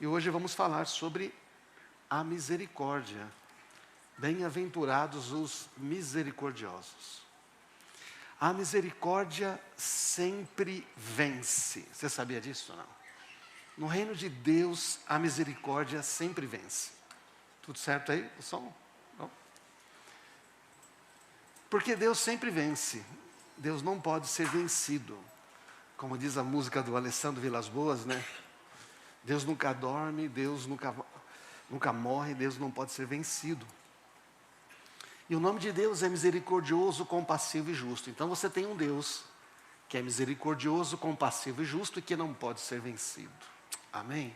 E hoje vamos falar sobre a misericórdia. Bem-aventurados os misericordiosos. A misericórdia sempre vence. Você sabia disso ou não? No reino de Deus, a misericórdia sempre vence. Tudo certo aí? O som? Não? Porque Deus sempre vence. Deus não pode ser vencido. Como diz a música do Alessandro Vilas Boas, né? Deus nunca dorme, Deus nunca morre, Deus não pode ser vencido. E o nome de Deus é misericordioso, compassivo e justo. Então você tem um Deus que é misericordioso, compassivo e justo e que não pode ser vencido. Amém?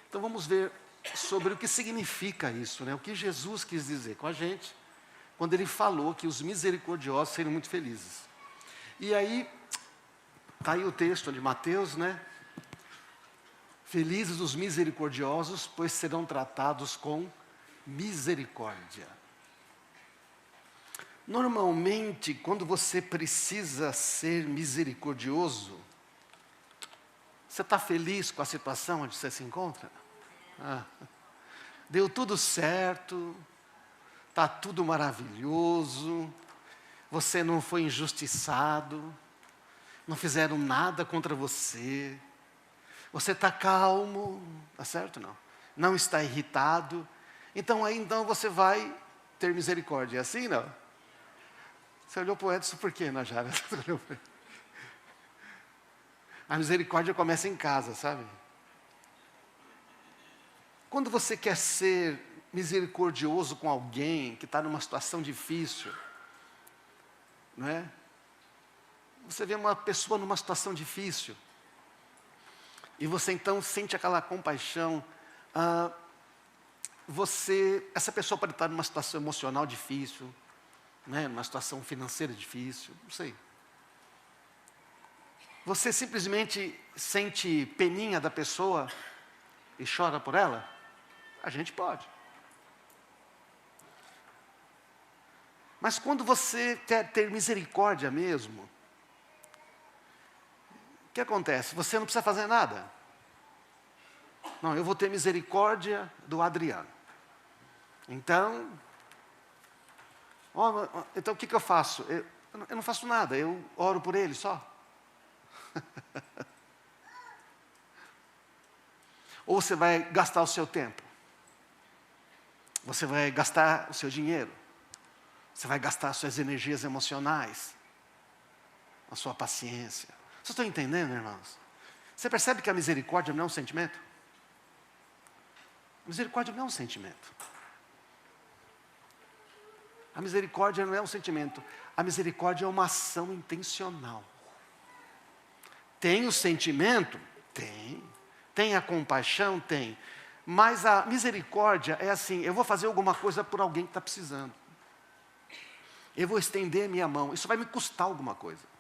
Então vamos ver sobre o que significa isso, né? O que Jesus quis dizer com a gente quando Ele falou que os misericordiosos seriam muito felizes. E aí, está aí o texto de Mateus, né? Felizes os misericordiosos, pois serão tratados com misericórdia. Normalmente, quando você precisa ser misericordioso, você está feliz com a situação onde você se encontra? Deu tudo certo, está tudo maravilhoso, você não foi injustiçado, não fizeram nada contra você, você está calmo, está certo não? Não está irritado, então você vai ter misericórdia, é assim não? Você olhou para o Edson por quê, Najara? A misericórdia começa em casa, sabe? Quando você quer ser misericordioso com alguém que está numa situação difícil, não é? Você vê uma pessoa numa situação difícil, e você então sente aquela compaixão. Essa pessoa pode estar numa situação emocional difícil, né? Numa situação financeira difícil, não sei. Você simplesmente sente peninha da pessoa e chora por ela? A gente pode. Mas quando você quer ter misericórdia mesmo, o que acontece? Você não precisa fazer nada. Não, eu vou ter misericórdia do Adriano. Então o que eu faço? Eu não faço nada, eu oro por ele só. Ou você vai gastar o seu tempo, você vai gastar o seu dinheiro, você vai gastar as suas energias emocionais, a sua paciência. Vocês estão entendendo, irmãos? Você percebe que a misericórdia não é um sentimento? A misericórdia não é um sentimento. A misericórdia não é um sentimento. A misericórdia é uma ação intencional. Tem o sentimento? Tem. Tem a compaixão? Tem. Mas a misericórdia é assim, eu vou fazer alguma coisa por alguém que está precisando. Eu vou estender a minha mão. Isso vai me custar alguma coisa.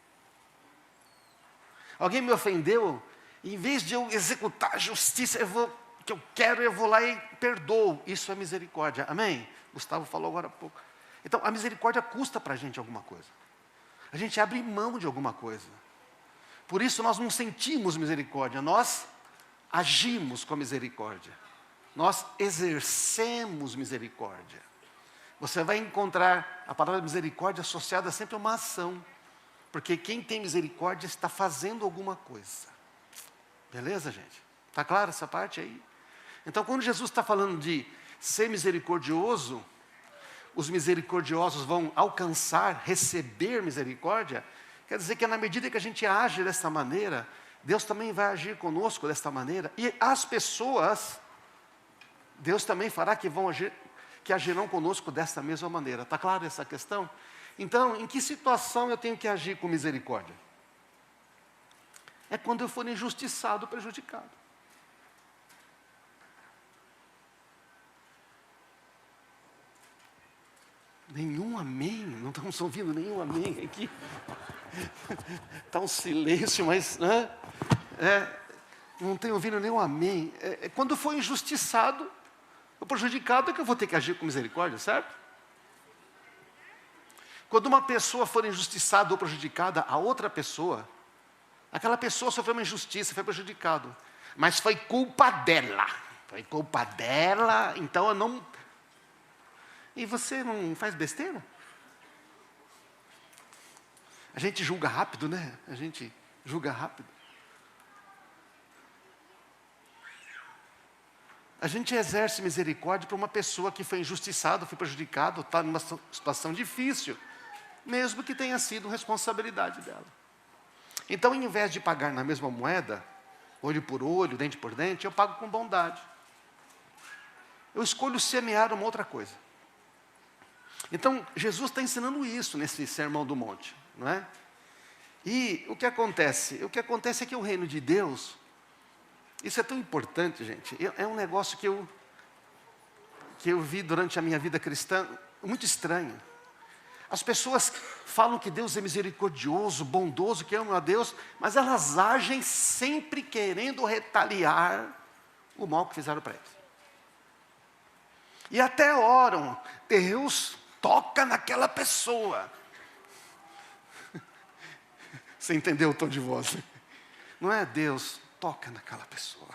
Alguém me ofendeu, em vez de eu executar a justiça, eu vou lá e perdoo. Isso é misericórdia. Amém? Gustavo falou agora há pouco. Então, a misericórdia custa para a gente alguma coisa. A gente abre mão de alguma coisa. Por isso, nós não sentimos misericórdia, nós agimos com misericórdia. Nós exercemos misericórdia. Você vai encontrar a palavra misericórdia associada sempre a uma ação. Porque quem tem misericórdia está fazendo alguma coisa. Beleza, gente? Está clara essa parte aí? Então, quando Jesus está falando de ser misericordioso, os misericordiosos vão alcançar, receber misericórdia, quer dizer que na medida que a gente age dessa maneira, Deus também vai agir conosco desta maneira. E as pessoas, Deus também fará que agirão conosco dessa mesma maneira. Está claro essa questão? Então, em que situação eu tenho que agir com misericórdia? É quando eu for injustiçado, prejudicado. Nenhum amém, não estamos ouvindo nenhum amém aqui. Está um silêncio, mas não tenho ouvido nenhum amém. Quando for injustiçado, ou prejudicado, é que eu vou ter que agir com misericórdia, certo? Quando uma pessoa for injustiçada ou prejudicada, a outra pessoa, aquela pessoa sofreu uma injustiça, foi prejudicado, mas foi culpa dela. foi culpa dela, então eu não... E você não faz besteira? A gente julga rápido, né? A gente julga rápido. A gente exerce misericórdia para uma pessoa que foi injustiçada, foi prejudicada, está numa situação difícil, mesmo que tenha sido responsabilidade dela. Então, em vez de pagar na mesma moeda, olho por olho, dente por dente, eu pago com bondade. Eu escolho semear uma outra coisa. Então, Jesus está ensinando isso nesse Sermão do Monte, não é? E o que acontece? O que acontece é que o reino de Deus, isso é tão importante, gente, é um negócio que eu vi durante a minha vida cristã, muito estranho. As pessoas falam que Deus é misericordioso, bondoso, que amam a Deus, mas elas agem sempre querendo retaliar o mal que fizeram para eles. E até oram, Deus toca naquela pessoa. Você entendeu o tom de voz? Não é Deus, toca naquela pessoa.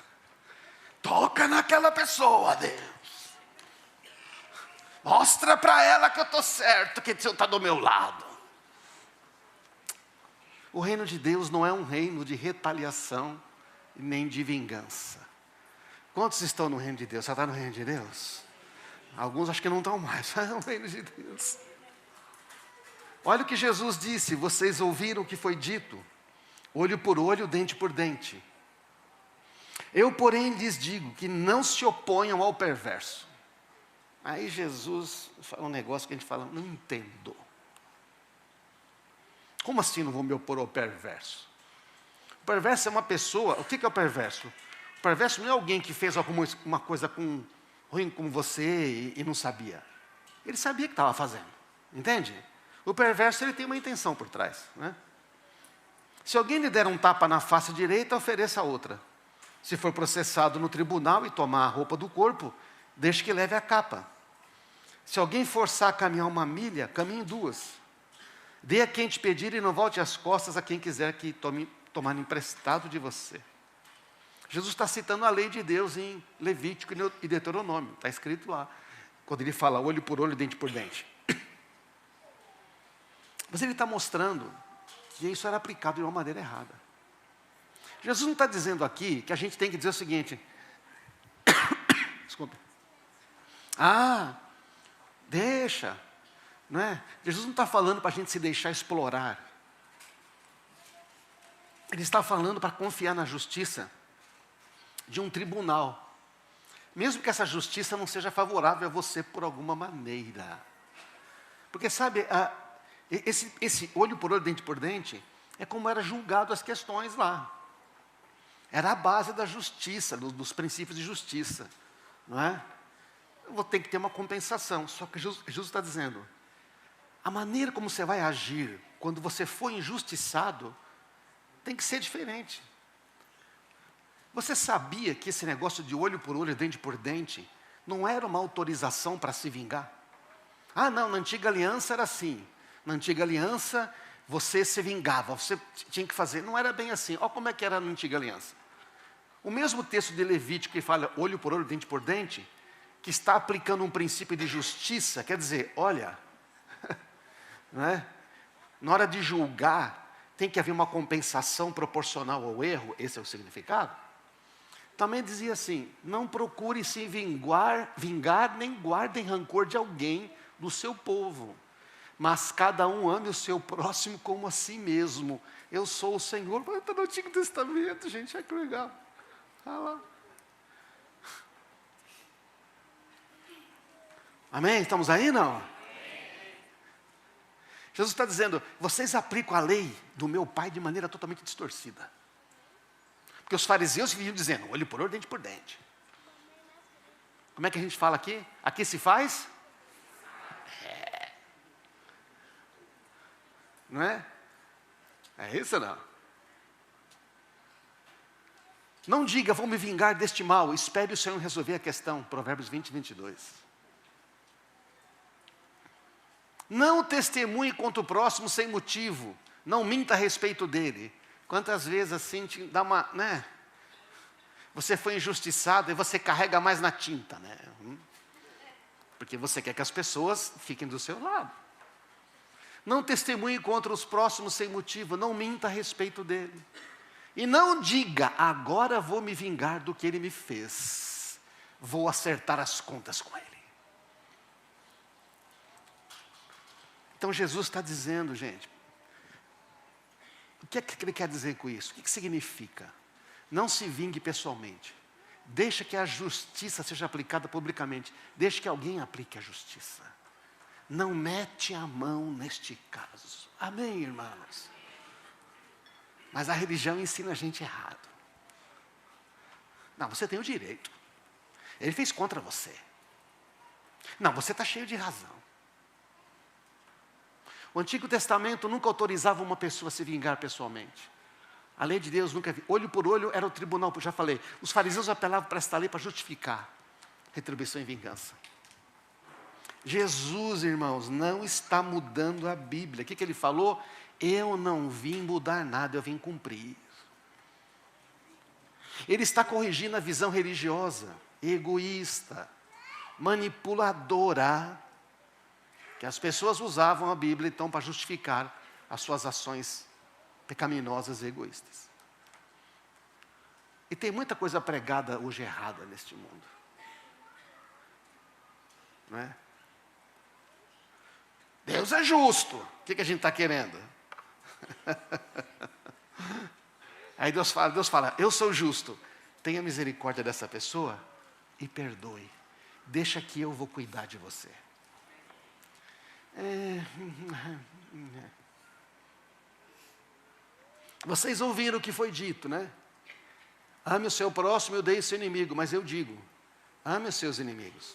Toca naquela pessoa, Deus. Mostra para ela que eu estou certo, que Deus está do meu lado. O reino de Deus não é um reino de retaliação nem de vingança. Quantos estão no reino de Deus? Você está no reino de Deus? Alguns acho que não estão mais, mas é o reino de Deus. Olha o que Jesus disse, vocês ouviram o que foi dito, olho por olho, dente por dente. Eu, porém, lhes digo que não se oponham ao perverso. Aí Jesus fala um negócio que a gente fala, não entendo. Como assim não vou me opor ao perverso? O perverso é uma pessoa, o que é o perverso? O perverso não é alguém que fez alguma coisa ruim como você e não sabia. Ele sabia que estava fazendo, entende? O perverso, ele tem uma intenção por trás, né? Se alguém lhe der um tapa na face direita, ofereça outra. Se for processado no tribunal e tomar a roupa do corpo, deixe que leve a capa. Se alguém forçar a caminhar uma milha, caminhe duas. Dê a quem te pedir e não volte as costas a quem quiser que tomar emprestado de você. Jesus está citando a lei de Deus em Levítico e Deuteronômio, está escrito lá, quando ele fala olho por olho, dente por dente. Mas ele está mostrando que isso era aplicado de uma maneira errada. Jesus não está dizendo aqui que a gente tem que dizer o seguinte, desculpa, deixa, não é? Jesus não está falando para a gente se deixar explorar. Ele está falando para confiar na justiça de um tribunal, mesmo que essa justiça não seja favorável a você por alguma maneira. Porque sabe, esse olho por olho, dente por dente, é como era julgado as questões lá. Era a base da justiça, dos princípios de justiça, não é? Eu vou ter que ter uma compensação. Só que Jesus está dizendo, a maneira como você vai agir quando você for injustiçado tem que ser diferente. Você sabia que esse negócio de olho por olho, dente por dente, não era uma autorização para se vingar? Não, na antiga aliança era assim. Na antiga aliança, você se vingava, você tinha que fazer. Não era bem assim. Olha como é que era na antiga aliança. O mesmo texto de Levítico que fala olho por olho, dente por dente, que está aplicando um princípio de justiça, quer dizer, olha, não é? Na hora de julgar, tem que haver uma compensação proporcional ao erro, esse é o significado. Também dizia assim, não procure se vingar, nem guardem rancor de alguém do seu povo, mas cada um ame o seu próximo como a si mesmo. Eu sou o Senhor. Está no Antigo Testamento, gente, olha que legal. Olha lá. Amém? Estamos aí, não? Jesus está dizendo, vocês aplicam a lei do meu Pai de maneira totalmente distorcida. Porque os fariseus vinham dizendo, olho por olho, dente por dente. Como é que a gente fala aqui? Aqui se faz? Não é? É isso ou não? Não diga, vou me vingar deste mal, espere o Senhor resolver a questão. Provérbios 20, 22. Não testemunhe contra o próximo sem motivo. Não minta a respeito dele. Quantas vezes assim te dá uma, né? Você foi injustiçado e você carrega mais na tinta, né? Porque você quer que as pessoas fiquem do seu lado. Não testemunhe contra os próximos sem motivo, não minta a respeito dele. E não diga, agora vou me vingar do que ele me fez. Vou acertar as contas com ele. Então Jesus está dizendo, gente, o que é que ele quer dizer com isso? O que significa? Não se vingue pessoalmente. Deixa que a justiça seja aplicada publicamente. Deixa que alguém aplique a justiça. Não mete a mão neste caso. Amém, irmãos? Mas a religião ensina a gente errado. Não, você tem o direito. Ele fez contra você. Não, você está cheio de razão. O Antigo Testamento nunca autorizava uma pessoa a se vingar pessoalmente. A lei de Deus nunca... Olho por olho era o tribunal, já falei. Os fariseus apelavam para esta lei para justificar retribuição e vingança. Jesus, irmãos, não está mudando a Bíblia. O que ele falou? Eu não vim mudar nada, eu vim cumprir. Ele está corrigindo a visão religiosa, egoísta, manipuladora, que as pessoas usavam a Bíblia então para justificar as suas ações pecaminosas e egoístas. E tem muita coisa pregada hoje errada neste mundo. Não é? Deus é justo. O que a gente está querendo? Aí Deus fala, eu sou justo. Tenha misericórdia dessa pessoa e perdoe. Deixa que eu vou cuidar de você. Vocês ouviram o que foi dito, né? Ame o seu próximo e odeie o seu inimigo. Mas eu digo, ame os seus inimigos.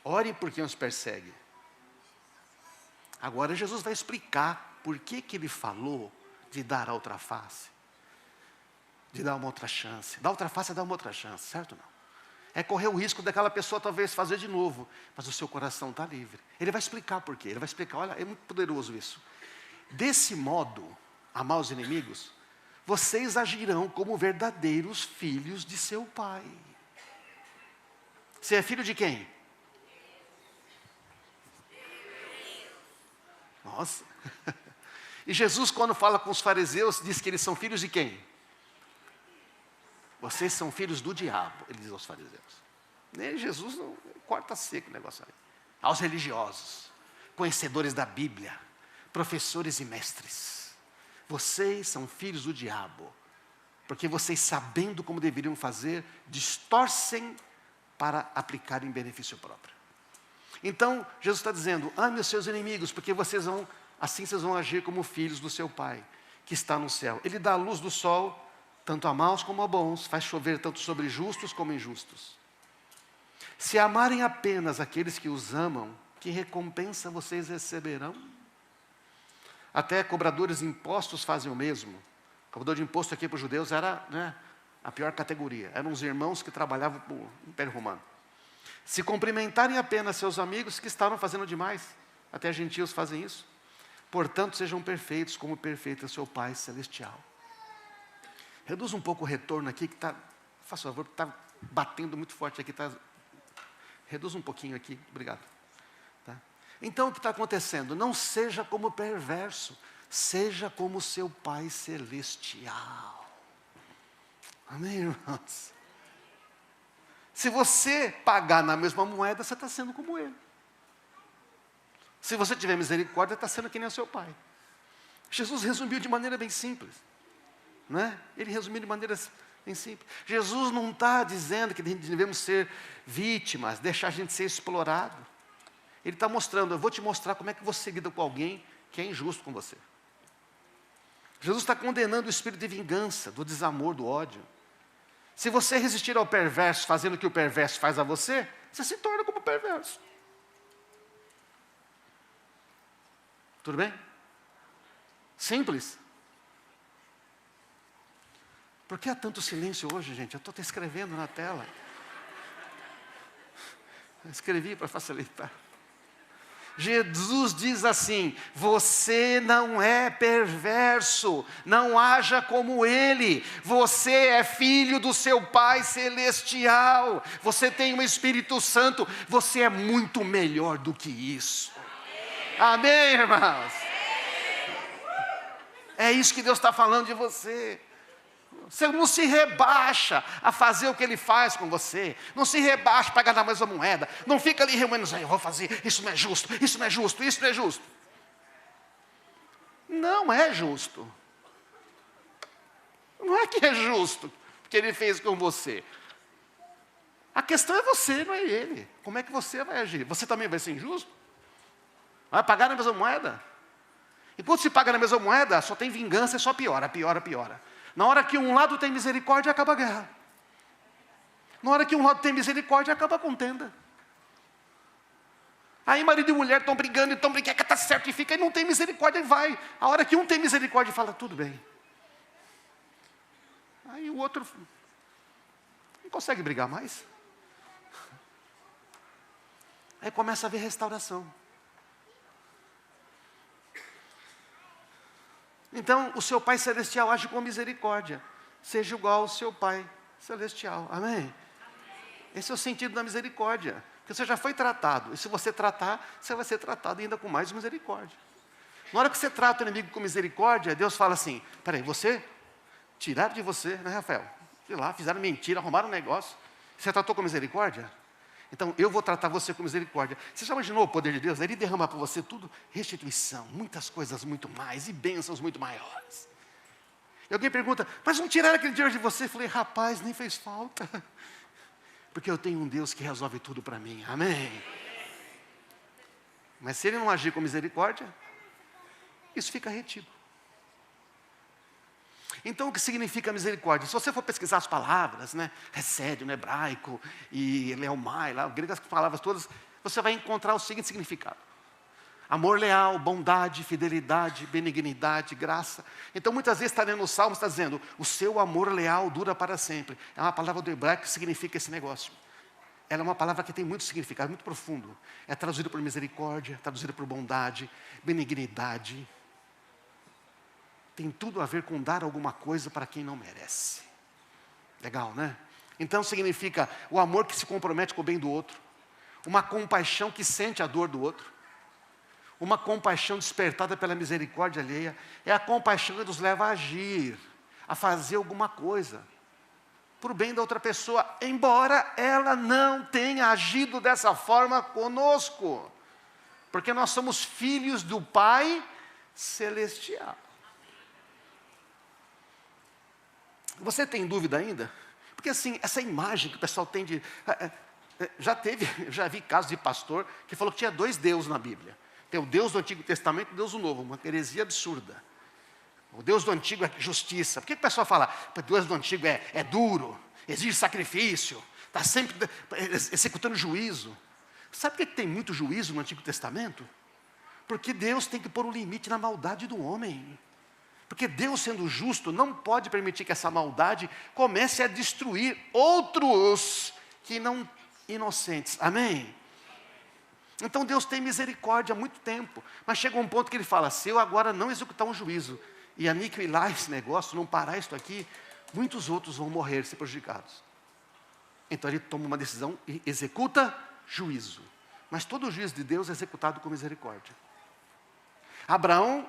Ore por quem os persegue. Agora Jesus vai explicar por que ele falou de dar a outra face. De dar uma outra chance. Dar outra face é dar uma outra chance, certo ou não? É correr o risco daquela pessoa talvez fazer de novo. Mas o seu coração está livre. Ele vai explicar por quê. Ele vai explicar, olha, é muito poderoso isso. Desse modo, amar os inimigos, vocês agirão como verdadeiros filhos de seu pai. Você é filho de quem? Nossa. E Jesus, quando fala com os fariseus, diz que eles são filhos de quem? Vocês são filhos do diabo, ele diz aos fariseus. Nem Jesus não corta seco o negócio aí. Aos religiosos, conhecedores da Bíblia, professores e mestres. Vocês são filhos do diabo, porque vocês, sabendo como deveriam fazer, distorcem para aplicar em benefício próprio. Então, Jesus está dizendo, ame os seus inimigos, porque assim vocês vão agir como filhos do seu Pai, que está no céu. Ele dá a luz do sol, tanto a maus como a bons, faz chover tanto sobre justos como injustos. Se amarem apenas aqueles que os amam, que recompensa vocês receberão? Até cobradores de impostos fazem o mesmo. O cobrador de imposto aqui para os judeus era, né, a pior categoria. Eram os irmãos que trabalhavam para o Império Romano. Se cumprimentarem apenas seus amigos, que estavam fazendo demais. Até gentios fazem isso. Portanto, sejam perfeitos, como perfeito é seu Pai Celestial. Reduz um pouco o retorno aqui, que está, faça favor, está batendo muito forte aqui. Reduz um pouquinho aqui, obrigado. Tá? Então, o que está acontecendo? Não seja como perverso, seja como seu Pai Celestial. Amém, irmãos? Se você pagar na mesma moeda, você está sendo como ele. Se você tiver misericórdia, está sendo que nem o seu pai. Jesus resumiu de maneira bem simples. Não é? Ele resumiu de maneira bem simples. Jesus não está dizendo que devemos ser vítimas, deixar a gente ser explorado. Ele está mostrando, eu vou te mostrar como é que você lida com alguém que é injusto com você. Jesus está condenando o espírito de vingança, do desamor, do ódio. Se você resistir ao perverso, fazendo o que o perverso faz a você, você se torna como perverso. Tudo bem? Simples. Por que há tanto silêncio hoje, gente? Eu estou até escrevendo na tela. Eu escrevi para facilitar. Jesus diz assim: você não é perverso, não haja como ele, você é filho do seu Pai Celestial, você tem um Espírito Santo, você é muito melhor do que isso. Amém, irmãos? É isso que Deus está falando de você. Você não se rebaixa a fazer o que Ele faz com você. Não se rebaixa para pagar na mesma moeda. Não fica ali remoendo, eu vou fazer, isso não é justo, isso não é justo, isso não é justo. Não é justo. Não é que é justo o que Ele fez com você. A questão é você, não é Ele. Como é que você vai agir? Você também vai ser injusto? Vai pagar na mesma moeda? E quando se paga na mesma moeda, só tem vingança e só piora, piora, piora. Na hora que um lado tem misericórdia, acaba a guerra. Na hora que um lado tem misericórdia, acaba a contenda. Aí marido e mulher estão brigando, que está certo, e fica, e não tem misericórdia, e vai. A hora que um tem misericórdia, fala, tudo bem. Aí o outro não consegue brigar mais. Aí começa a haver restauração. Então, o seu Pai Celestial age com misericórdia. Seja igual ao seu Pai Celestial. Amém? Esse é o sentido da misericórdia. Porque você já foi tratado. E se você tratar, você vai ser tratado ainda com mais misericórdia. Na hora que você trata o inimigo com misericórdia, Deus fala assim, peraí, você, tiraram de você, né, Rafael? Sei lá, fizeram mentira, arrumaram um negócio. Você tratou com misericórdia? Então, eu vou tratar você com misericórdia. Você já imaginou o poder de Deus? Ele derrama para você tudo, restituição, muitas coisas muito mais, e bênçãos muito maiores. E alguém pergunta, mas não tiraram aquele dinheiro de você? Eu falei, rapaz, nem fez falta. Porque eu tenho um Deus que resolve tudo para mim, amém? Mas se Ele não agir com misericórdia, isso fica retido. Então, o que significa misericórdia? Se você for pesquisar as palavras, né, Hesed no hebraico, e Leomai, lá, as palavras todas, você vai encontrar o seguinte significado: amor leal, bondade, fidelidade, benignidade, graça. Então, muitas vezes está lendo o Salmo, está dizendo, o seu amor leal dura para sempre. É uma palavra do hebraico que significa esse negócio. Ela é uma palavra que tem muito significado, muito profundo. É traduzida por misericórdia, traduzida por bondade, benignidade. Tem tudo a ver com dar alguma coisa para quem não merece. Legal, né? Então significa o amor que se compromete com o bem do outro. Uma compaixão que sente a dor do outro. Uma compaixão despertada pela misericórdia alheia. É a compaixão que nos leva a agir, a fazer alguma coisa para o bem da outra pessoa, embora ela não tenha agido dessa forma conosco. Porque nós somos filhos do Pai Celestial. Você tem dúvida ainda? Porque assim, essa imagem que o pessoal tem de... já vi casos de pastor que falou que tinha 2 deuses na Bíblia. Tem o Deus do Antigo Testamento e o Deus do Novo, uma heresia absurda. O Deus do Antigo é justiça. Por que o pessoal fala, o Deus do Antigo é duro, exige sacrifício, está sempre executando juízo? Sabe por que tem muito juízo no Antigo Testamento? Porque Deus tem que pôr um limite na maldade do homem. Porque Deus, sendo justo, não pode permitir que essa maldade comece a destruir outros que não inocentes. Amém? Então Deus tem misericórdia há muito tempo. Mas chega um ponto que Ele fala, se eu agora não executar um juízo e aniquilar esse negócio, não parar isso aqui, muitos outros vão morrer, ser prejudicados. Então Ele toma uma decisão e executa juízo. Mas todo o juízo de Deus é executado com misericórdia. Abraão...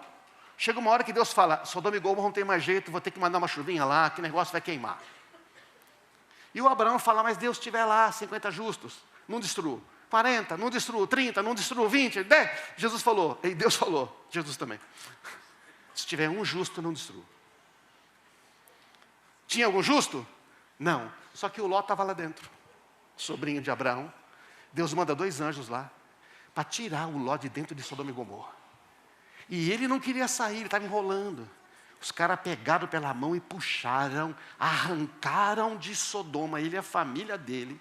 Chega uma hora que Deus fala, Sodoma e Gomorra não tem mais jeito, vou ter que mandar uma chuvinha lá, que negócio vai queimar. E o Abraão fala, mas Deus tiver lá 50 justos, não destruo. 40, não destruo. 30, não destruo. 20, 10. Jesus falou, e Deus falou, Jesus também. Se tiver um justo, não destruo. Tinha algum justo? Não. Só que o Ló estava lá dentro, sobrinho de Abraão. Deus manda 2 anjos lá, para tirar o Ló de dentro de Sodoma e Gomorra. E ele não queria sair, ele estava enrolando. Os caras pegaram pela mão e puxaram, arrancaram de Sodoma, ele e a família dele.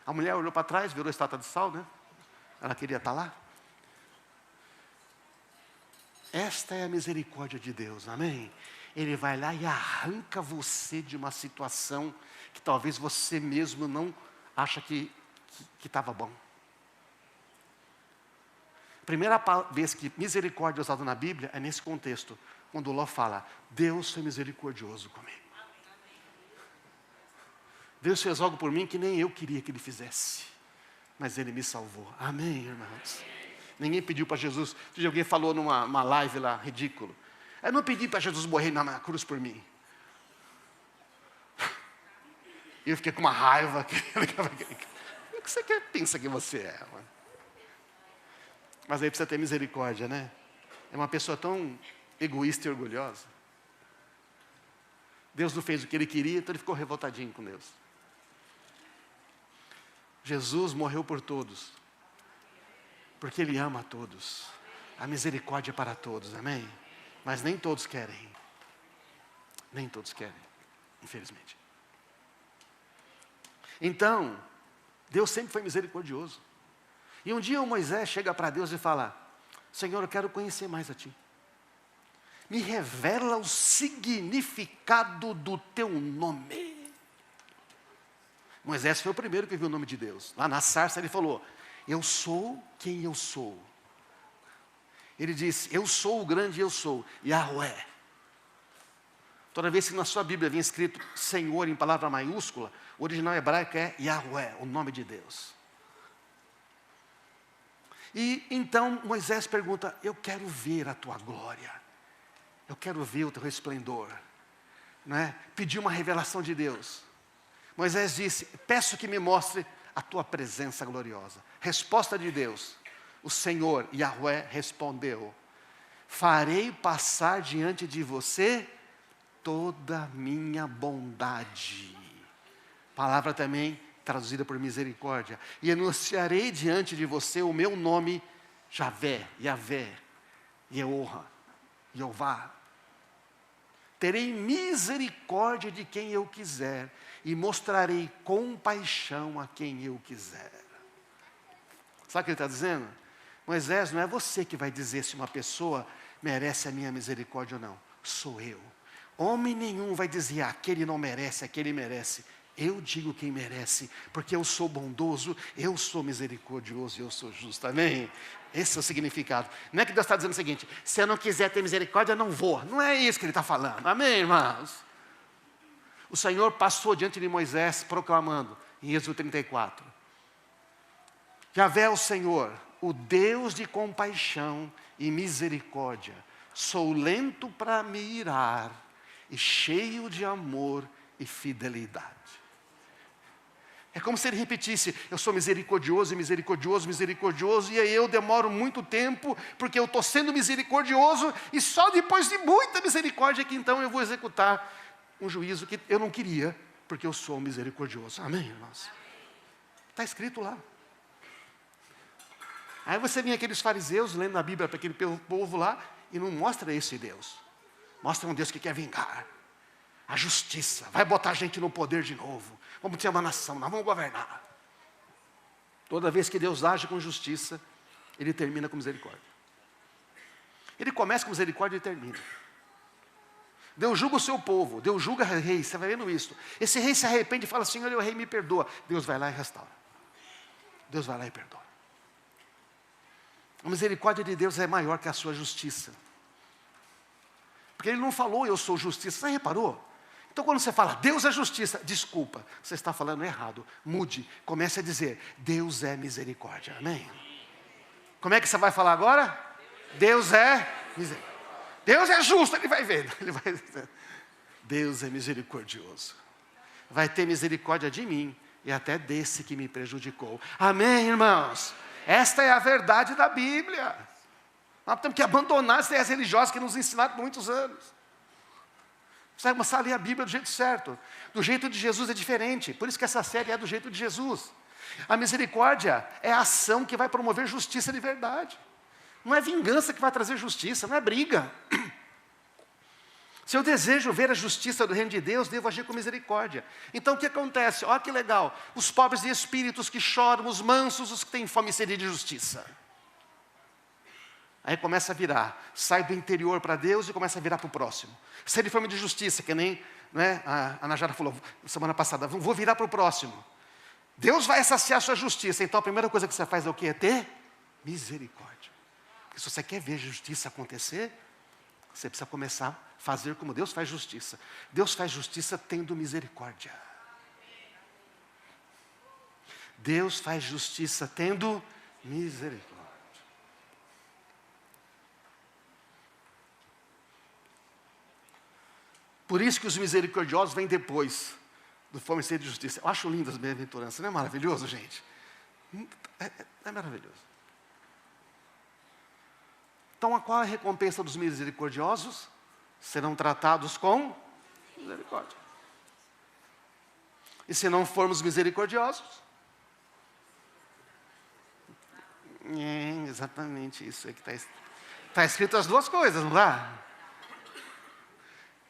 A mulher olhou para trás, virou a estátua de sal, né? Ela queria estar lá. Esta é a misericórdia de Deus, amém? Ele vai lá e arranca você de uma situação que talvez você mesmo não acha que estava bom. A primeira vez que misericórdia é usada na Bíblia é nesse contexto, quando Ló fala, Deus foi misericordioso comigo. Deus fez algo por mim que nem eu queria que Ele fizesse, mas Ele me salvou. Amém, irmãos? Ninguém pediu para Jesus. Alguém falou numa live lá, ridículo. Eu não pedi para Jesus morrer na cruz por mim. E eu fiquei com uma raiva. O que você pensa que você é? Mano? Mas aí precisa ter misericórdia, né? É uma pessoa tão egoísta e orgulhosa. Deus não fez o que Ele queria, então Ele ficou revoltadinho com Deus. Jesus morreu por todos, porque Ele ama a todos. A misericórdia é para todos, amém? Mas nem todos querem. Nem todos querem, infelizmente. Então, Deus sempre foi misericordioso. E um dia o Moisés chega para Deus e fala, Senhor, eu quero conhecer mais a Ti. Me revela o significado do Teu nome. Moisés foi o primeiro que viu o nome de Deus. Lá na sarça ele falou, eu sou quem eu sou. Ele disse, eu sou o grande eu sou, Yahweh. Toda vez que na sua Bíblia vinha escrito Senhor em palavra maiúscula, o original hebraico é Yahweh, o nome de Deus. E então Moisés pergunta, eu quero ver a Tua glória. Eu quero ver o Teu resplendor. Né? Pediu uma revelação de Deus. Moisés disse, peço que me mostre a Tua presença gloriosa. Resposta de Deus. O Senhor, Yahweh, respondeu, farei passar diante de você toda a minha bondade. Palavra também traduzida por misericórdia. E anunciarei diante de você o meu nome, Javé, Yahvé, Jeová. Terei misericórdia de quem eu quiser e mostrarei compaixão a quem eu quiser. Sabe o que ele está dizendo? Moisés, não é você que vai dizer se uma pessoa merece a minha misericórdia ou não. Sou eu. Homem nenhum vai dizer, aquele não merece, aquele merece. Eu digo quem merece, porque eu sou bondoso, eu sou misericordioso e eu sou justo. Amém? Esse é o significado. Não é que Deus está dizendo o seguinte, se eu não quiser ter misericórdia, eu não vou. Não é isso que Ele está falando. Amém, irmãos? O Senhor passou diante de Moisés proclamando, em Êxodo 34. Javé é o Senhor, o Deus de compaixão e misericórdia. Sou lento para me irar e cheio de amor e fidelidade. É como se ele repetisse, eu sou misericordioso, misericordioso, misericordioso, e aí eu demoro muito tempo, porque eu estou sendo misericordioso, e só depois de muita misericórdia que então eu vou executar um juízo que eu não queria, porque eu sou misericordioso. Amém, irmãos? Está escrito lá. Aí você vem aqueles fariseus lendo a Bíblia para aquele povo lá, e não mostra esse Deus. Mostra um Deus que quer vingar. A justiça, vai botar a gente no poder de novo. Vamos ter uma nação, nós vamos governar. Toda vez que Deus age com justiça, Ele termina com misericórdia. Ele começa com misericórdia e termina. Deus julga o seu povo, Deus julga o rei, você vai vendo isso. Esse rei se arrepende e fala, Senhor, o rei me perdoa. Deus vai lá e restaura. Deus vai lá e perdoa. A misericórdia de Deus é maior que a sua justiça. Porque Ele não falou, eu sou justiça, você reparou? Então quando você fala, Deus é justiça, desculpa, você está falando errado. Mude, comece a dizer, Deus é misericórdia, amém? Como é que você vai falar agora? Deus é misericórdia. Deus é justo, Ele vai ver. Deus é misericordioso. Vai ter misericórdia de mim e até desse que me prejudicou. Amém, irmãos? Esta é a verdade da Bíblia. Nós temos que abandonar as ideias religiosas que nos ensinaram por muitos anos. Precisa começar a ler a Bíblia do jeito certo. Do jeito de Jesus é diferente. Por isso que essa série é do jeito de Jesus. A misericórdia é a ação que vai promover justiça de verdade. Não é vingança que vai trazer justiça, não é briga. Se eu desejo ver a justiça do reino de Deus, devo agir com misericórdia. Então o que acontece? Olha que legal. Os pobres de espíritos que choram, os mansos, os que têm fome e sede de justiça. Aí começa a virar, sai do interior para Deus e começa a virar para o próximo. Sede de fome de justiça, que nem né, a Najara falou semana passada, vou virar para o próximo. Deus vai saciar a sua justiça, então a primeira coisa que você faz é o quê? É ter misericórdia. Porque se você quer ver justiça acontecer, você precisa começar a fazer como Deus faz justiça. Deus faz justiça tendo misericórdia. Deus faz justiça tendo misericórdia. Por isso que os misericordiosos vêm depois do fornecer de justiça. Eu acho lindo as bem-aventuranças, não é maravilhoso, gente? É maravilhoso. Então, qual é a recompensa dos misericordiosos? Serão tratados com misericórdia. E se não formos misericordiosos? É exatamente isso aí que está escrito as duas coisas, não dá?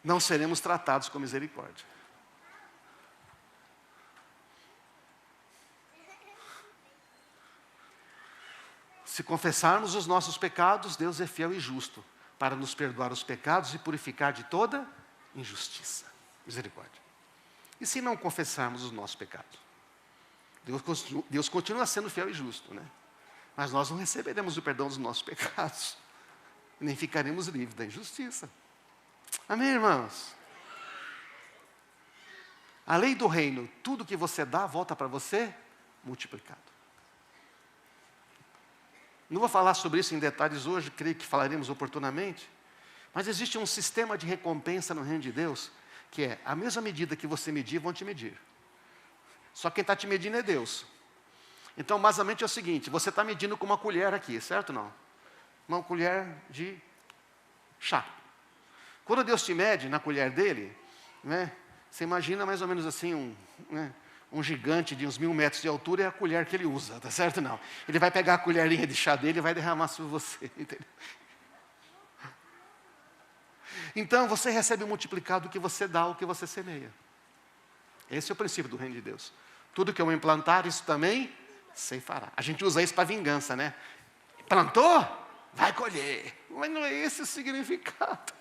Não seremos tratados com misericórdia. Se confessarmos os nossos pecados, Deus é fiel e justo para nos perdoar os pecados e purificar de toda injustiça. Misericórdia. E se não confessarmos os nossos pecados? Deus continua sendo fiel e justo, né? Mas nós não receberemos o perdão dos nossos pecados. Nem ficaremos livres da injustiça. Amém, irmãos? A lei do reino, tudo que você dá, volta para você multiplicado. Não vou falar sobre isso em detalhes hoje, creio que falaremos oportunamente. Mas existe um sistema de recompensa no reino de Deus, que é a mesma medida que você medir, vão te medir. Só quem está te medindo é Deus. Então, basicamente é o seguinte, você está medindo com uma colher aqui, certo ou não? Uma colher de chá. Quando Deus te mede na colher dele, né, você imagina mais ou menos assim um gigante de uns 1000 metros de altura, é a colher que ele usa, tá certo ou não? Ele vai pegar a colherinha de chá dele e vai derramar sobre você, entendeu? Então, você recebe multiplicado o que você dá, o que você semeia. Esse é o princípio do reino de Deus. Tudo que eu implantar, isso também ceifará. A gente usa isso para vingança, né? Plantou? Vai colher. Mas não é esse o significado.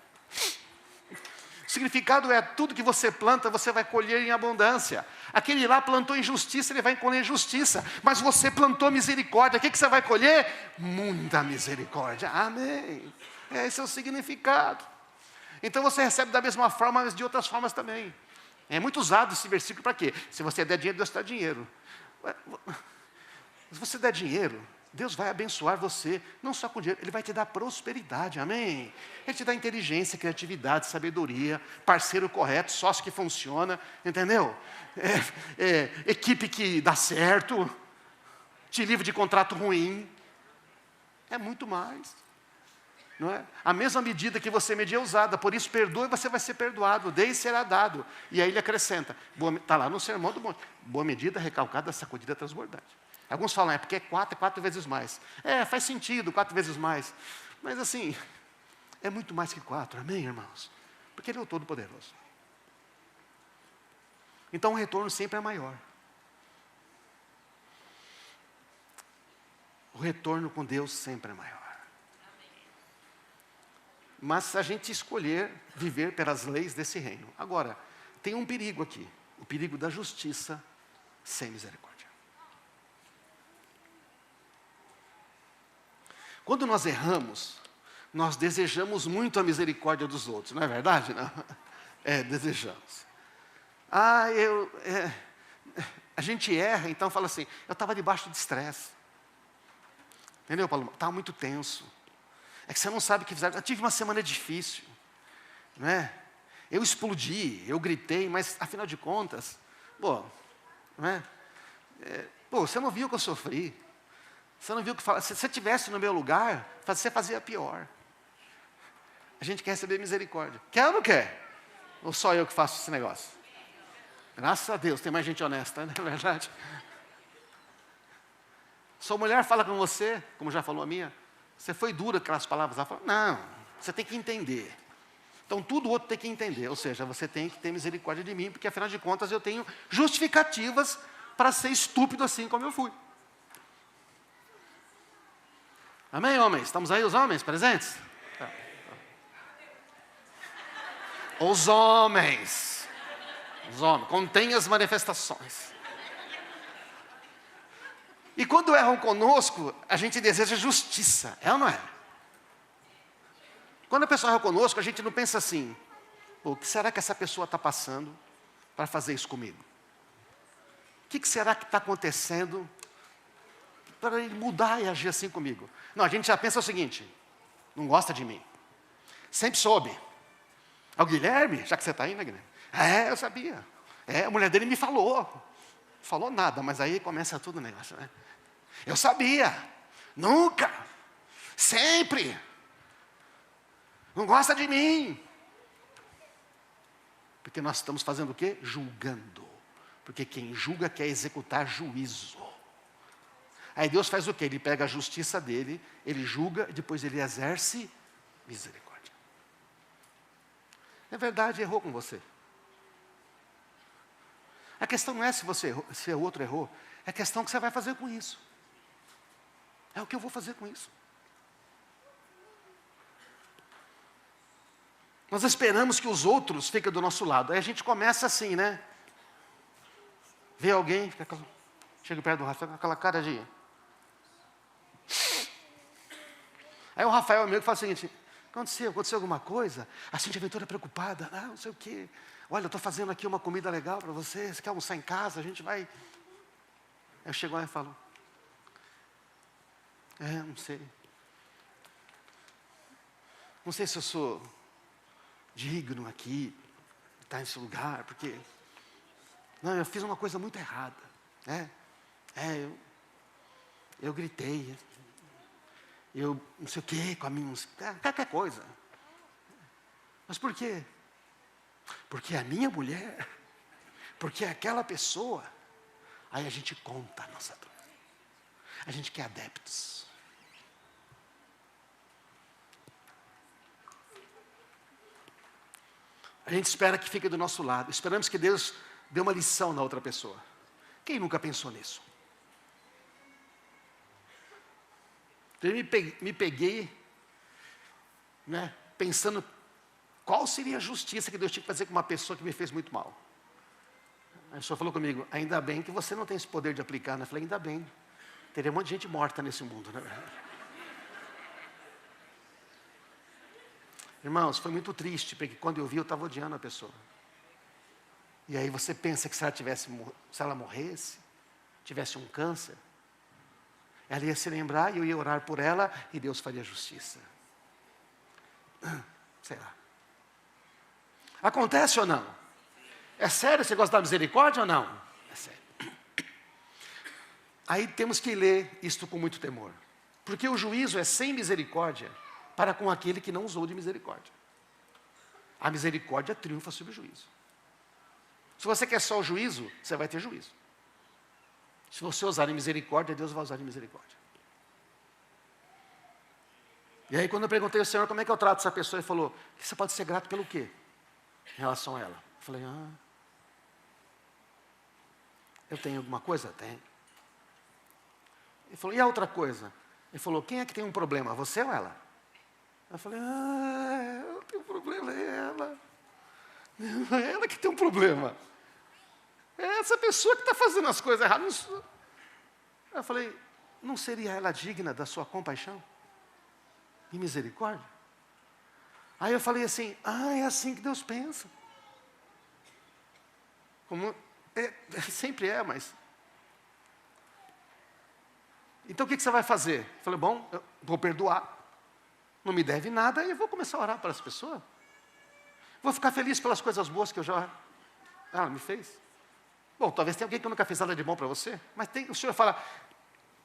O significado é tudo que você planta, você vai colher em abundância. Aquele lá plantou injustiça, ele vai colher injustiça. Mas você plantou misericórdia, o que você vai colher? Muita misericórdia. Amém. Esse é o significado. Então você recebe da mesma forma, mas de outras formas também. É muito usado esse versículo para quê? Se você der dinheiro, Deus dá dinheiro. Se você der dinheiro, Deus vai abençoar você, não só com dinheiro, Ele vai te dar prosperidade, amém? Ele te dá inteligência, criatividade, sabedoria, parceiro correto, sócio que funciona, entendeu? Equipe que dá certo, te livra de contrato ruim, é muito mais. Não é? A mesma medida que você medir é usada, por isso perdoa e você vai ser perdoado, dê e será dado. E aí ele acrescenta, está lá no sermão do monte, boa medida, recalcada, sacudida, transbordante. Alguns falam, porque é 4 vezes mais. Faz sentido, 4 vezes mais. Mas assim, é muito mais que 4, amém, irmãos? Porque Ele é o Todo-Poderoso. Então o retorno sempre é maior. O retorno com Deus sempre é maior. Mas se a gente escolher viver pelas leis desse reino. Agora, tem um perigo aqui. O perigo da justiça sem misericórdia. Quando nós erramos, nós desejamos muito a misericórdia dos outros. Não é verdade? Não? Desejamos. A gente erra, então fala assim, eu estava debaixo de estresse. Entendeu, Paulo? Estava muito tenso. É que você não sabe o que fizeram. Eu tive uma semana difícil, não é? Eu explodi, eu gritei, mas afinal de contas, não é? Você não viu o que eu sofri. Você não viu o que fala. Se você estivesse no meu lugar, você fazia pior. A gente quer receber misericórdia. Quer ou não quer? Ou só eu que faço esse negócio? Graças a Deus, tem mais gente honesta, não é verdade? Sua mulher fala com você, como já falou a minha, você foi dura com aquelas palavras. Ela fala, não, você tem que entender. Então, tudo o outro tem que entender. Ou seja, você tem que ter misericórdia de mim, porque afinal de contas eu tenho justificativas para ser estúpido assim como eu fui. Amém, homens? Estamos aí os homens presentes? Tá. Os homens. Contém as manifestações. E quando erram conosco, a gente deseja justiça. É ou não é? Quando a pessoa erra conosco, a gente não pensa assim, pô, o que será que essa pessoa está passando para fazer isso comigo? O que será que está acontecendo para ele mudar e agir assim comigo? Não, a gente já pensa o seguinte, não gosta de mim. Sempre soube. É o Guilherme, já que você está aí, né, Guilherme? Eu sabia. A mulher dele me falou. Falou nada, mas aí começa tudo o negócio, né? Eu sabia. Nunca. Sempre. Não gosta de mim. Porque nós estamos fazendo o quê? Julgando. Porque quem julga quer executar juízo. Aí Deus faz o quê? Ele pega a justiça dele, ele julga, e depois ele exerce misericórdia. É verdade, errou com você. A questão não é se você errou, se o outro errou, é a questão que você vai fazer com isso. É o que eu vou fazer com isso. Nós esperamos que os outros fiquem do nosso lado. Aí a gente começa assim, né? Vê alguém, chega perto do Rafael com aquela cara de... Aí o Rafael, amigo, fala o seguinte, aconteceu alguma coisa? A Cintia Ventura preocupada, não sei o quê. Olha, eu estou fazendo aqui uma comida legal para você, você quer almoçar em casa? A gente vai... Aí eu chego lá e falo, não sei. Não sei se eu sou digno aqui, estar nesse lugar, porque... Não, eu fiz uma coisa muito errada. Eu gritei. Eu não sei o quê, com a minha... Qualquer coisa. Mas por quê? Porque a minha mulher, porque aquela pessoa, aí a gente conta a nossa dor. A gente quer adeptos. A gente espera que fique do nosso lado. Esperamos que Deus dê uma lição na outra pessoa. Quem nunca pensou nisso? Eu me peguei, né, pensando qual seria a justiça que Deus tinha que fazer com uma pessoa que me fez muito mal. Aí o senhor falou comigo, ainda bem que você não tem esse poder de aplicar, né? Eu falei, ainda bem, teria um monte de gente morta nesse mundo, né? Irmãos, foi muito triste, porque quando eu vi, eu estava odiando a pessoa. E aí você pensa que se ela morresse, tivesse um câncer, ela ia se lembrar e eu ia orar por ela e Deus faria justiça. Sei lá. Acontece ou não? É sério, você gosta da misericórdia ou não? É sério. Aí temos que ler isto com muito temor. Porque o juízo é sem misericórdia para com aquele que não usou de misericórdia. A misericórdia triunfa sobre o juízo. Se você quer só o juízo, você vai ter juízo. Se você usar de misericórdia, Deus vai usar de misericórdia. E aí quando eu perguntei ao Senhor como é que eu trato essa pessoa, Ele falou, você pode ser grato pelo quê? Em relação a ela. Eu falei, eu tenho alguma coisa? Tenho. Ele falou, e a outra coisa? Ele falou, quem é que tem um problema, você ou ela? Eu falei, eu tenho um problema, é ela. É ela que tem um problema. É essa pessoa que está fazendo as coisas erradas. Eu falei, não seria ela digna da sua compaixão? E misericórdia? Aí eu falei assim, é assim que Deus pensa. Como, sempre é, mas... Então o que você vai fazer? Eu falei, bom, eu vou perdoar. Não me deve nada e eu vou começar a orar para essa pessoa. Vou ficar feliz pelas coisas boas que ela me fez. Bom, talvez tenha alguém que nunca fez nada de bom para você, mas o Senhor fala,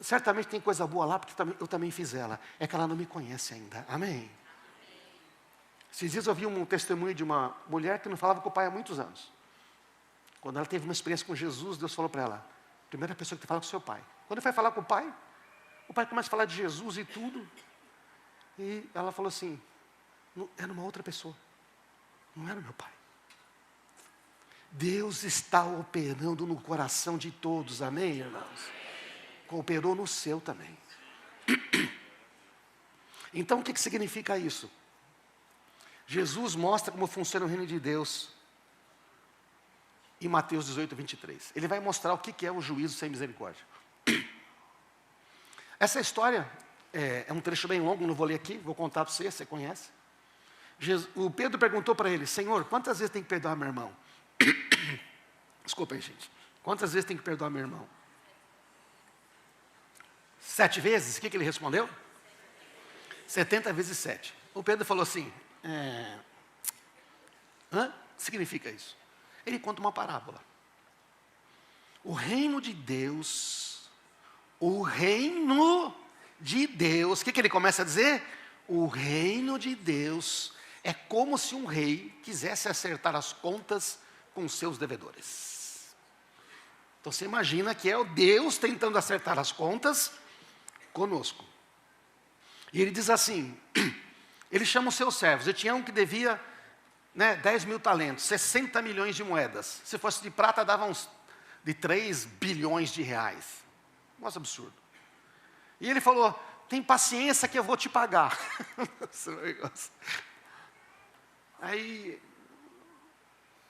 certamente tem coisa boa lá, porque eu também fiz ela. É que ela não me conhece ainda. Amém? Esses dias eu vi um testemunho de uma mulher que não falava com o pai há muitos anos. Quando ela teve uma experiência com Jesus, Deus falou para ela, primeira pessoa que te fala com o seu pai. Quando ele vai falar com o pai começa a falar de Jesus e tudo. E ela falou assim, era uma outra pessoa. Não era meu pai. Deus está operando no coração de todos, amém, irmãos? Cooperou no seu também. Então, o que significa isso? Jesus mostra como funciona o reino de Deus em Mateus 18, 23. Ele vai mostrar o que é o juízo sem misericórdia. Essa história é um trecho bem longo, não vou ler aqui, vou contar para você conhece. O Pedro perguntou para ele: Senhor, quantas vezes tem que perdoar meu irmão? Desculpa aí, gente. Quantas vezes tem que perdoar meu irmão? 7 vezes? O que ele respondeu? 70 vezes 7. O Pedro falou assim: o que significa isso? Ele conta uma parábola. O reino de Deus, o que ele começa a dizer? O reino de Deus é como se um rei quisesse acertar as contas com seus devedores. Então você imagina que é o Deus tentando acertar as contas conosco. E ele diz assim, ele chama os seus servos. Ele tinha um que devia 10 mil talentos, 60 milhões de moedas. Se fosse de prata, dava uns de 3 bilhões de reais. Nossa, absurdo. E ele falou: tem paciência que eu vou te pagar. Aí,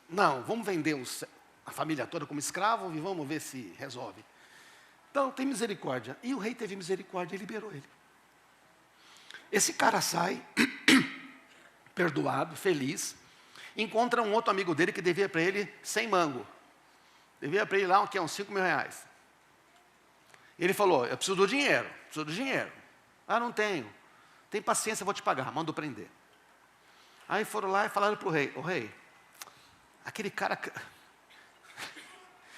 não, vamos vender a família toda como escravo e vamos ver se resolve. Então, tem misericórdia. E o rei teve misericórdia e liberou ele. Esse cara sai, perdoado, feliz, encontra um outro amigo dele que devia para ele 100 mango. Devia para ele lá uns 5 mil reais. Ele falou: eu preciso do dinheiro. Ah, não tenho. Tem paciência, eu vou te pagar. Mandou prender. Aí foram lá e falaram para o rei: ô rei, aquele cara...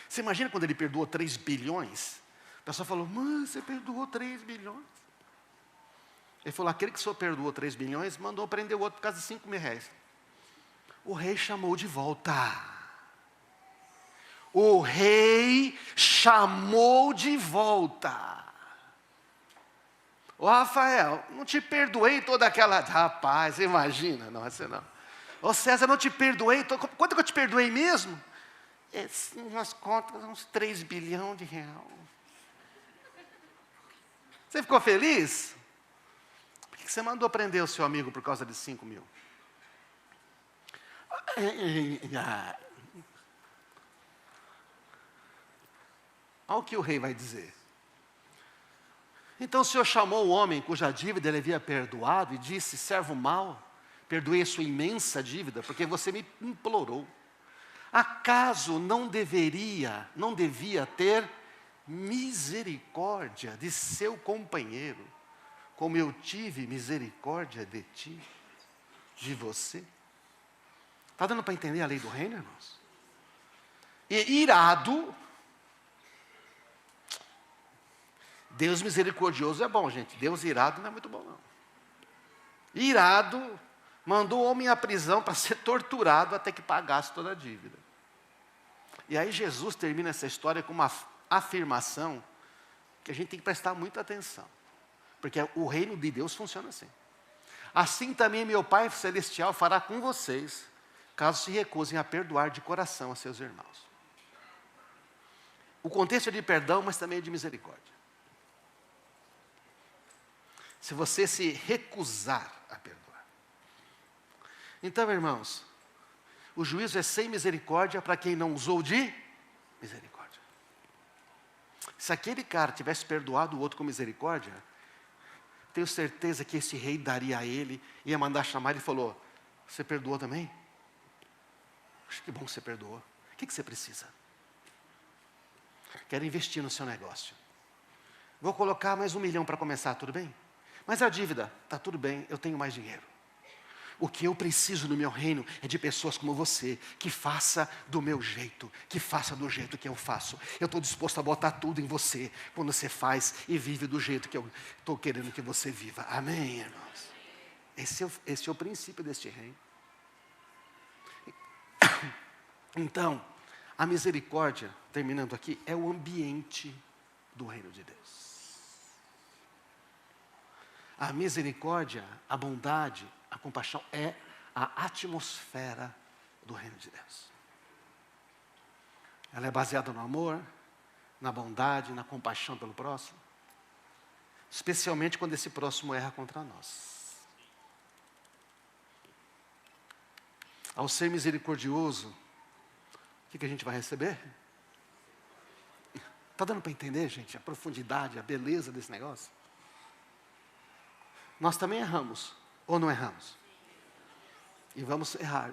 Você imagina quando ele perdoou 3 bilhões? O pessoal falou: mano, você perdoou 3 bilhões? Ele falou: aquele que o senhor perdoou 3 bilhões, mandou prender o outro por causa de 5 mil reais. O rei chamou de volta. O rei chamou de volta. Ô Rafael, não te perdoei toda aquela... Rapaz, imagina, não, você não. Ô César, não te perdoei, quanto que eu te perdoei mesmo? Umas contas, uns 3 bilhões de reais. Você ficou feliz? Por que você mandou prender o seu amigo por causa de 5 mil? Olha o que o rei vai dizer. Então o Senhor chamou o homem cuja dívida ele havia perdoado e disse: servo mau, perdoei a sua imensa dívida, porque você me implorou. Acaso não devia ter misericórdia de seu companheiro, como eu tive misericórdia de ti, de você? Está dando para entender a lei do reino, irmãos? E irado... Deus misericordioso é bom, gente. Deus irado não é muito bom, não. Irado, mandou o homem à prisão para ser torturado até que pagasse toda a dívida. E aí Jesus termina essa história com uma afirmação que a gente tem que prestar muita atenção. Porque o reino de Deus funciona assim. Assim também meu Pai Celestial fará com vocês, caso se recusem a perdoar de coração a seus irmãos. O contexto é de perdão, mas também é de misericórdia. Se você se recusar a perdoar. Então, irmãos, o juízo é sem misericórdia para quem não usou de misericórdia. Se aquele cara tivesse perdoado o outro com misericórdia, tenho certeza que esse rei daria a ele, ia mandar chamar ele e falou: você perdoou também? Acho que bom que você perdoou. O que você precisa? Quero investir no seu negócio. Vou colocar mais 1 milhão para começar, tudo bem? Mas a dívida, está tudo bem, eu tenho mais dinheiro. O que eu preciso no meu reino é de pessoas como você, que faça do meu jeito, que faça do jeito que eu faço. Eu estou disposto a botar tudo em você, quando você faz e vive do jeito que eu estou querendo que você viva. Amém, irmãos? Esse é o princípio deste reino. Então, a misericórdia, terminando aqui, é o ambiente do reino de Deus. A misericórdia, a bondade, a compaixão é a atmosfera do reino de Deus. Ela é baseada no amor, na bondade, na compaixão pelo próximo. Especialmente quando esse próximo erra contra nós. Ao ser misericordioso, o que a gente vai receber? Está dando para entender, gente, a profundidade, a beleza desse negócio? Nós também erramos, ou não erramos? E vamos errar.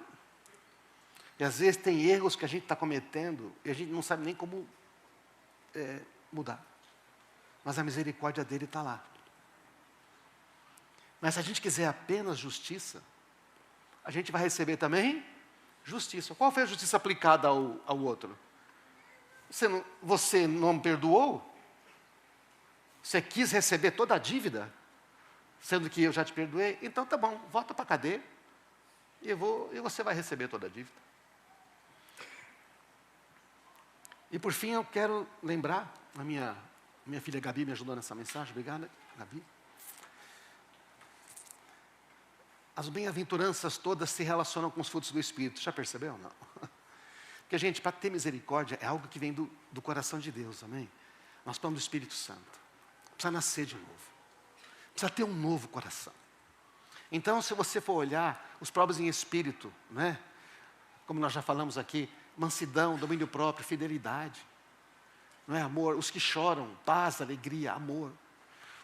E às vezes tem erros que a gente está cometendo e a gente não sabe nem como mudar. Mas a misericórdia dele está lá. Mas se a gente quiser apenas justiça, a gente vai receber também justiça. Qual foi a justiça aplicada ao outro? Você não perdoou? Você quis receber toda a dívida, sendo que eu já te perdoei? Então tá bom, volta para a cadeia e você vai receber toda a dívida. E por fim eu quero lembrar, a minha filha Gabi me ajudou nessa mensagem, obrigada, Gabi. As bem-aventuranças todas se relacionam com os frutos do Espírito. Já percebeu ou não? Porque, gente, para ter misericórdia é algo que vem do coração de Deus, amém? Nós estamos do Espírito Santo. Precisa nascer de novo. Precisa ter um novo coração. Então, se você for olhar os próprios em espírito, né? Como nós já falamos aqui, mansidão, domínio próprio, fidelidade. Não é amor? Os que choram, paz, alegria, amor.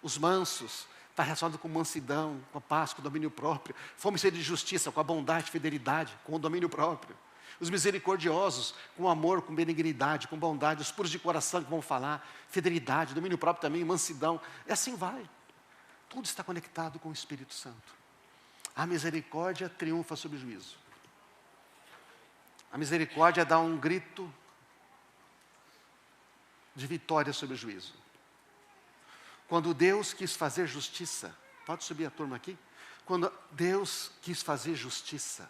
Os mansos, está relacionado com mansidão, com a paz, com o domínio próprio. Fome e sede de justiça, com a bondade, fidelidade, com o domínio próprio. Os misericordiosos, com amor, com benignidade, com bondade. Os puros de coração que vão falar, fidelidade, domínio próprio também, mansidão. E assim vai. Tudo está conectado com o Espírito Santo. A misericórdia triunfa sobre o juízo. A misericórdia dá um grito de vitória sobre o juízo. Quando Deus quis fazer justiça, pode subir a turma aqui? Quando Deus quis fazer justiça,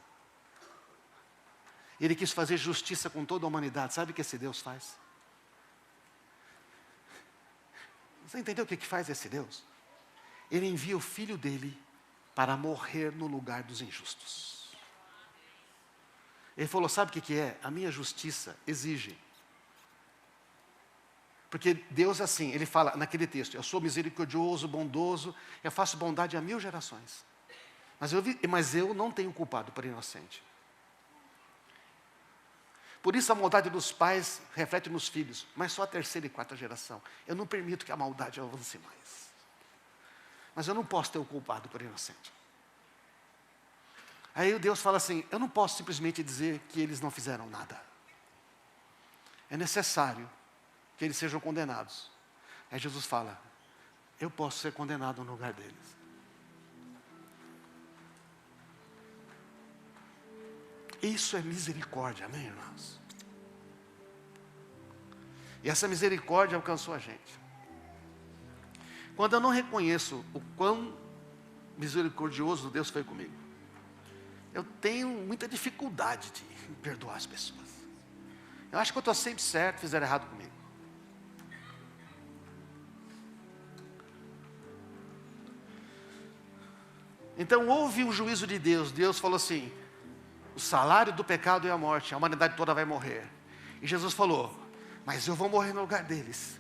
Ele quis fazer justiça com toda a humanidade. Sabe o que esse Deus faz? Você entendeu o que faz esse Deus? Ele envia o Filho dele para morrer no lugar dos injustos. Ele falou, sabe o que é? A minha justiça exige. Porque Deus assim, Ele fala naquele texto, eu sou misericordioso, bondoso, eu faço bondade a 1000 gerações. Mas eu não tenho culpado por inocente. Por isso a maldade dos pais reflete nos filhos, mas só a 3ª e 4ª geração. Eu não permito que a maldade avance mais. Mas eu não posso ter o culpado por inocente. Aí Deus fala assim, eu não posso simplesmente dizer que eles não fizeram nada. É necessário que eles sejam condenados. Aí Jesus fala, eu posso ser condenado no lugar deles. Isso é misericórdia, amém, irmãos? E essa misericórdia alcançou a gente. Quando eu não reconheço o quão misericordioso Deus foi comigo, eu tenho muita dificuldade de perdoar as pessoas. Eu acho que eu estou sempre certo, fizeram errado comigo. Então houve um juízo de Deus. Deus falou assim, o salário do pecado é a morte, a humanidade toda vai morrer. E Jesus falou, mas eu vou morrer no lugar deles.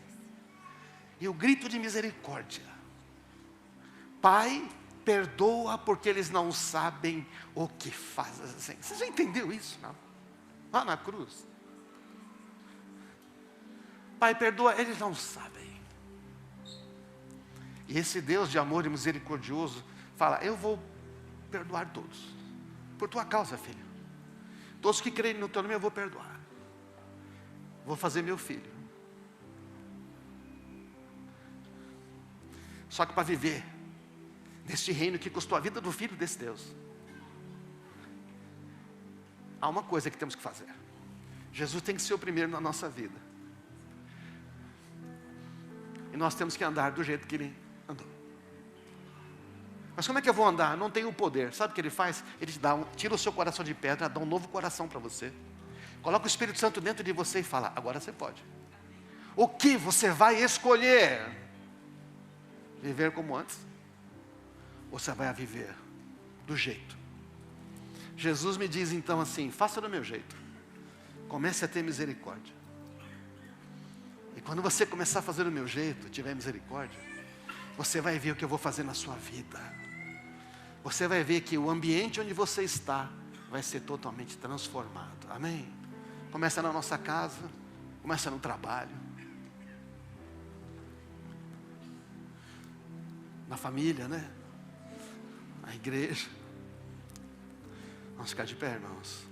E o grito de misericórdia, Pai, perdoa porque eles não sabem o que fazem. Você já entendeu isso, não? Lá na cruz. Pai, perdoa, eles não sabem. E esse Deus de amor e misericordioso fala, eu vou perdoar todos. Por tua causa, filho. Todos que creem no teu nome eu vou perdoar. Vou fazer meu filho. Só que para viver neste reino que custou a vida do filho desse Deus, há uma coisa que temos que fazer. Jesus tem que ser o primeiro na nossa vida. E nós temos que andar do jeito que Ele andou. Mas como é que eu vou andar? Não tenho o poder. Sabe o que Ele faz? Ele te tira o seu coração de pedra, dá um novo coração para você. Coloca o Espírito Santo dentro de você e fala, agora você pode. O que você vai escolher? Viver como antes? Ou você vai viver do jeito? Jesus me diz então assim, faça do meu jeito. Comece a ter misericórdia. E quando você começar a fazer do meu jeito, tiver misericórdia, você vai ver o que eu vou fazer na sua vida. Você vai ver que o ambiente onde você está vai ser totalmente transformado. Amém? Começa na nossa casa, começa no trabalho, na família, né? Na igreja. Vamos ficar de pé, irmãos.